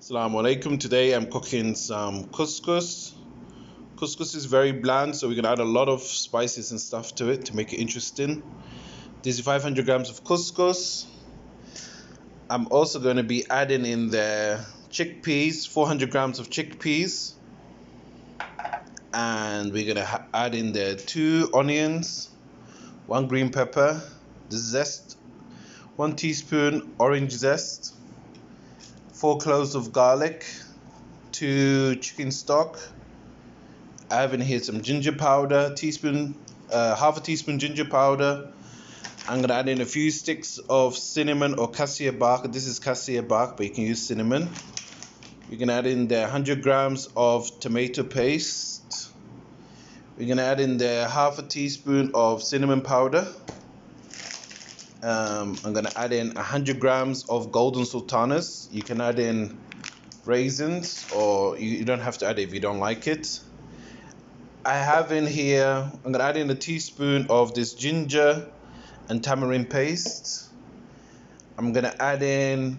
Assalamu alaikum. Today I'm cooking some couscous. Couscous is very bland, so we're gonna add a lot of spices and stuff to it to make it interesting. This is 500 grams of couscous. I'm also going to be adding in the chickpeas, 400 grams of chickpeas, and we're gonna add in the 2 onions, 1 green pepper, the zest, 1 teaspoon orange zest, 4 cloves of garlic, 2 chicken stock. I have in here some ginger powder, half a teaspoon ginger powder. I'm gonna add in a few sticks of cinnamon or cassia bark. This is cassia bark, but you can use cinnamon. We're gonna add in the 100 grams of tomato paste. We're gonna add in the half a teaspoon of cinnamon powder. I'm gonna add in 100 grams of golden sultanas. You can add in raisins, or you don't have to add it if you don't like it. I have in here, I'm gonna add in a teaspoon of this ginger and tamarind paste. I'm gonna add in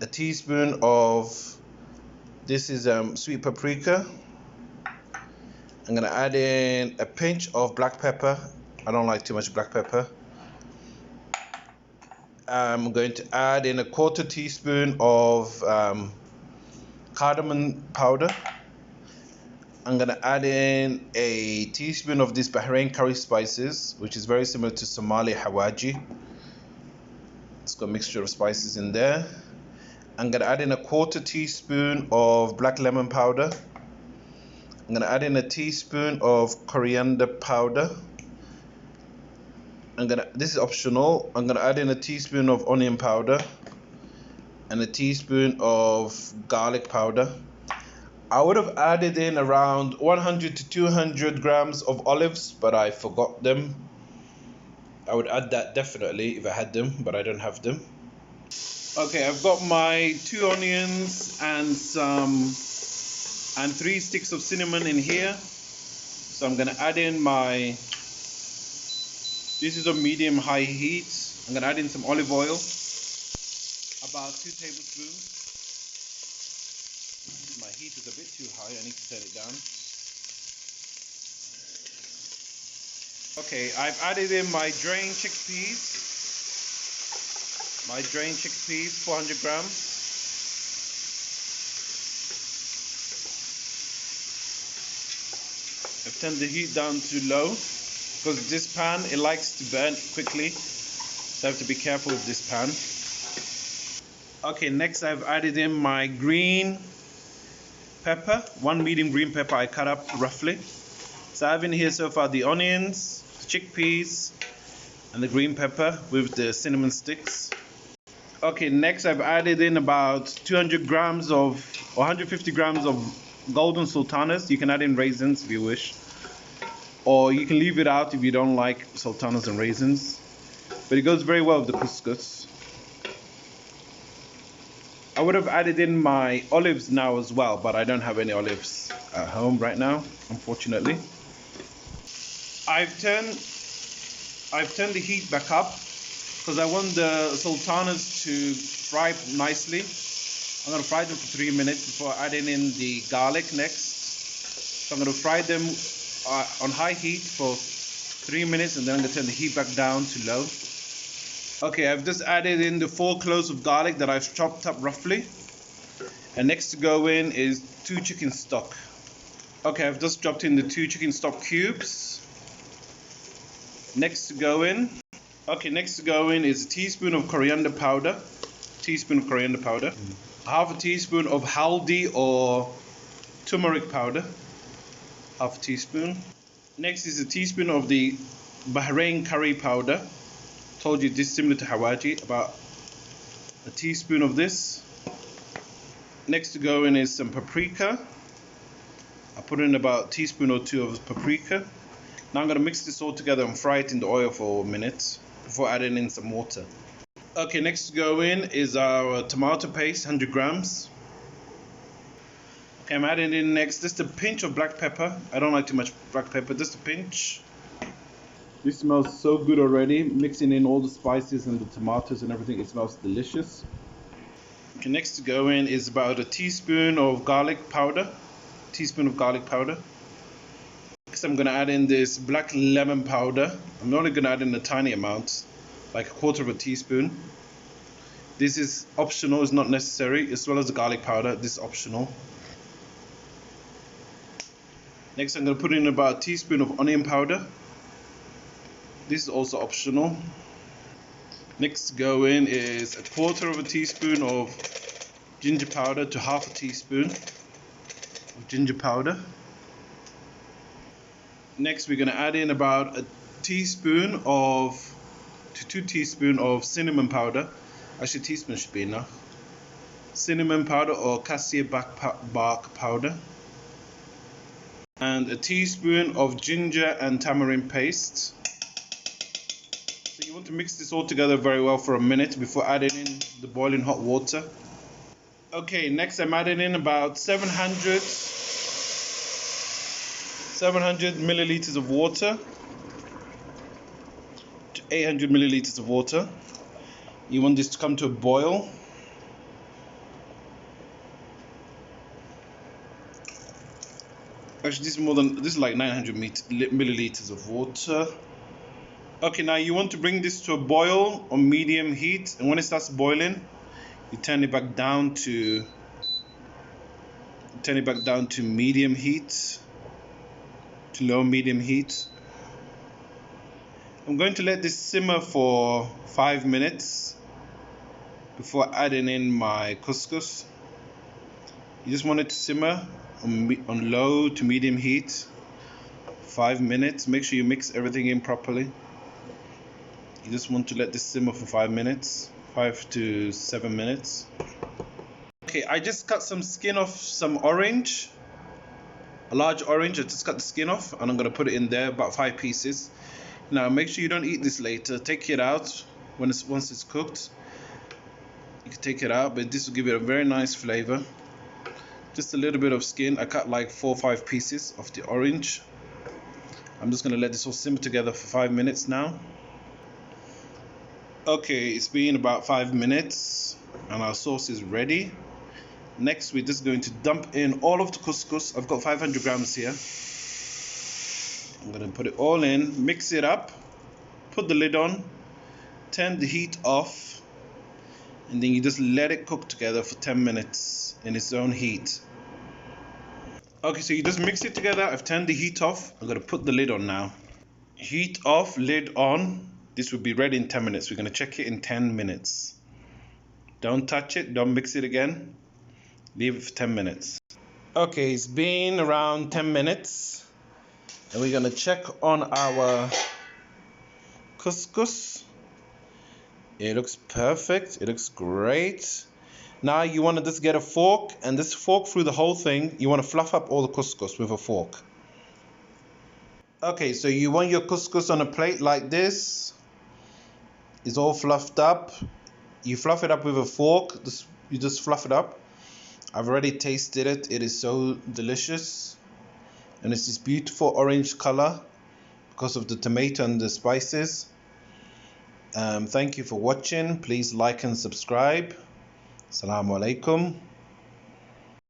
a teaspoon of this is sweet paprika. I'm gonna add in a pinch of black pepper. I don't like too much black pepper. I'm going to add in a quarter teaspoon of cardamom powder. I'm gonna add in a teaspoon of this Bahrain curry spices, which is very similar to Somali hawaji. It's got a mixture of spices in there. I'm gonna add in a quarter teaspoon of black lemon powder. I'm gonna add in a teaspoon of coriander powder. This is optional. I'm gonna add in a teaspoon of onion powder and a teaspoon of garlic powder. I would have added in around 100 to 200 grams of olives, but I forgot them. I would add that definitely if I had them, but I don't have them. Okay, I've got my 2 onions and 3 sticks of cinnamon in here. So I'm gonna add in this is a medium-high heat. I'm gonna add in some olive oil, about 2 tablespoons. My heat is a bit too high, I need to turn it down. Okay, I've added in my drained chickpeas. 400 grams. I've turned the heat down to low because this pan, it likes to burn quickly, so I have to be careful with this pan. Okay, next I've added in my green pepper, 1 medium green pepper I cut up roughly. So I have in here so far the onions, the chickpeas, and the green pepper with the cinnamon sticks. Okay, next I've added in about 200 grams or 150 grams of golden sultanas. You can add in raisins if you wish, or you can leave it out if you don't like sultanas and raisins, but it goes very well with the couscous. I would have added in my olives now as well, but I don't have any olives at home right now, unfortunately. I've turned the heat back up because I want the sultanas to fry nicely. I'm going to fry them for 3 minutes before adding in the garlic next. So I'm going to fry them on high heat for 3 minutes, and then I'm going to turn the heat back down to low. Okay, I've just added in the 4 cloves of garlic that I've chopped up roughly. And next to go in is 2 chicken stock. Okay, I've just dropped in the 2 chicken stock cubes. Next to go in is a teaspoon of coriander powder. Half a teaspoon of haldi or turmeric powder. Half a teaspoon. Next is a teaspoon of the Bahrain curry powder. Told you this is similar to hawaji, about a teaspoon of this. Next to go in is some paprika. I put in about a teaspoon or 2 of paprika. Now I'm going to mix this all together and fry it in the oil for a minute before adding in some water. Okay, next to go in is our tomato paste, 100 grams. Okay, I'm adding in next just a pinch of black pepper. I don't like too much black pepper, just a pinch. This smells so good already. Mixing in all the spices and the tomatoes and everything, it smells delicious. Okay, next to go in is about a teaspoon of garlic powder. Next I'm going to add in this black lemon powder. I'm only going to add in a tiny amount, like a quarter of a teaspoon. This is optional, it's not necessary, as well as the garlic powder. This is optional. Next I'm going to put in about a teaspoon of onion powder. This is also optional. Next to go in is a quarter of a teaspoon of ginger powder to half a teaspoon of ginger powder. Next we're going to add in about a teaspoon to 2 teaspoons of cinnamon powder. Actually, a teaspoon should be enough. Cinnamon powder or cassia bark powder. And a teaspoon of ginger and tamarind paste. So you want to mix this all together very well for a minute before adding in the boiling hot water. Okay, next I'm adding in about 700 milliliters of water to 800 milliliters of water. You want this to come to a boil. Actually, this is like 900 milliliters of water. Okay, now you want to bring this to a boil on medium heat, and when it starts boiling, you turn it back down to medium heat, to low medium heat. I'm going to let this simmer for 5 minutes before adding in my couscous. You just want it to simmer on low to medium heat 5 minutes. Make sure you mix everything in properly. You just want to let this simmer for 5 minutes, 5 to 7 minutes. Okay, I just cut some skin off some orange, a large orange. I just cut the skin off and I'm going to put it in there, about 5 pieces. Now make sure you don't eat this later. Take it out once it's cooked. You can take it out, but this will give it a very nice flavor. Just a little bit of skin. I cut like 4 or 5 pieces of the orange. I'm just going to let this all simmer together for 5 minutes now. Okay, it's been about 5 minutes and our sauce is ready. Next we're just going to dump in all of the couscous. I've got 500 grams here. I'm going to put it all in, mix it up, put the lid on, turn the heat off, and then you just let it cook together for 10 minutes in its own heat. Okay, so you just mix it together. I've turned the heat off. I'm going to put the lid on now. Heat off, lid on. This will be ready in 10 minutes. We're going to check it in 10 minutes. Don't touch it, don't mix it again. Leave it for 10 minutes. Okay, it's been around 10 minutes. And we're going to check on our couscous. It looks perfect. It looks great. Now you want to just get a fork, and this fork through the whole thing. You want to fluff up all the couscous with a fork. Okay, so you want your couscous on a plate like this. It's all fluffed up. You fluff it up with a fork. You just fluff it up. I've already tasted it. It is so delicious. And it's this beautiful orange color because of the tomato and the spices. Thank you for watching. Please like and subscribe. Assalamu alaikum.